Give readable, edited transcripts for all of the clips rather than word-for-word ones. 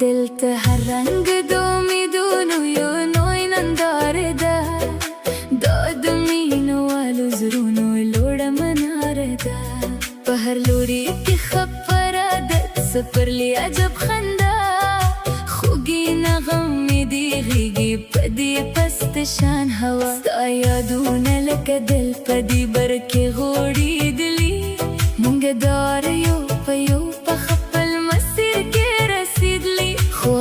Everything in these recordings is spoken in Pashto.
दिल ते हर रंग दो उम्मीदों यो नोई नंदारदा दद मीनो वालो जरूनो लोड़ा मनारदा पहर लोरी की खपरादत सपर लिया जब खंदा खुगी नगम दी घिगी पदी पस्त शान हवा यादून लक दिल पदी बरके घोड़ी दिली मुंग दार यो पयो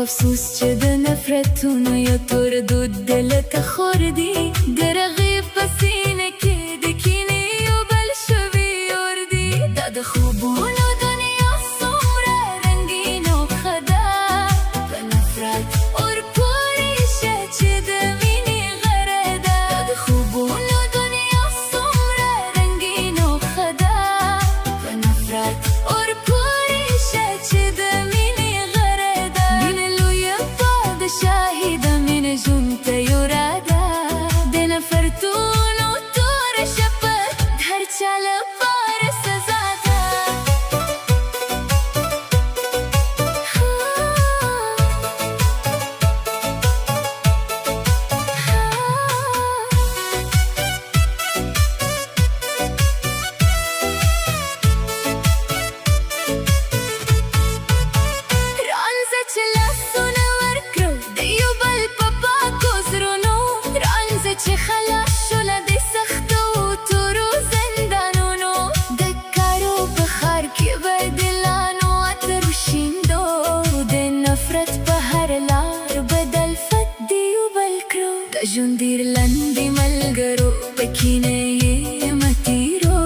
अफसोस च د नفرتونو یو تور دود دل ته خور دی درغیب پسینه کې د کینې یو بل شوی اور دی دا د خوبونو دنیا څومره رنګین او خدا په نفرت اور پورې شه چې د مینې غره ده دا د خوبونو دنیا څومره رنګین او خدا په نفرت اور پورې شه چې د شاهد من جنت يرادا دن فرتون و تور شپت هر چال پار سزادا رانز چلا سونا چې خلاص شول د سختو تورو زندانونو د کارو په ښار کې بدلانو اتر شیندو د نفرت په هر لار بدل فت دیو بل کړو د ژوند ډېر لنډې ملګرو پکې نه یې متیرو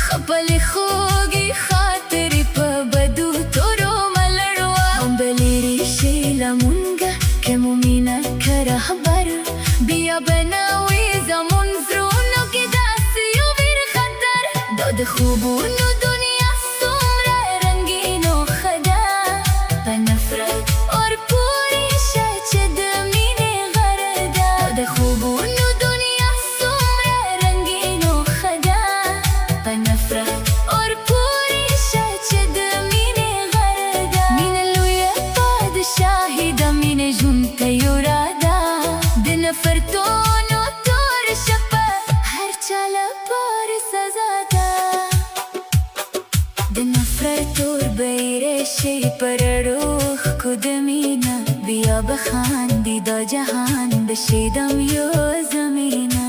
خپلې خوږې خاطرې په بدو تورو ملړو هم به لرې شي له مونږه که مو مینه که رهبر بیا بناوي زمون زرونو کې داسې یو بېر خطر دا د خوبونو دنیا څومره رنګین او ښه ده په نفرت اور پورې شه چې د مینې غره ده دا د خوبونو دنیا څومره رنګین او ښه ده په نفرت اور پورې شه چې د مینې غره ده مینه لویه پادشاهي ده مینې ژوند ته یوره ده د نفرتونو تور شپه هر چا لپاره سزا ده د نفرت اور بیره شي پر روح کو د مینه بیا بخاندي دا جهان بشي دم یو زمینه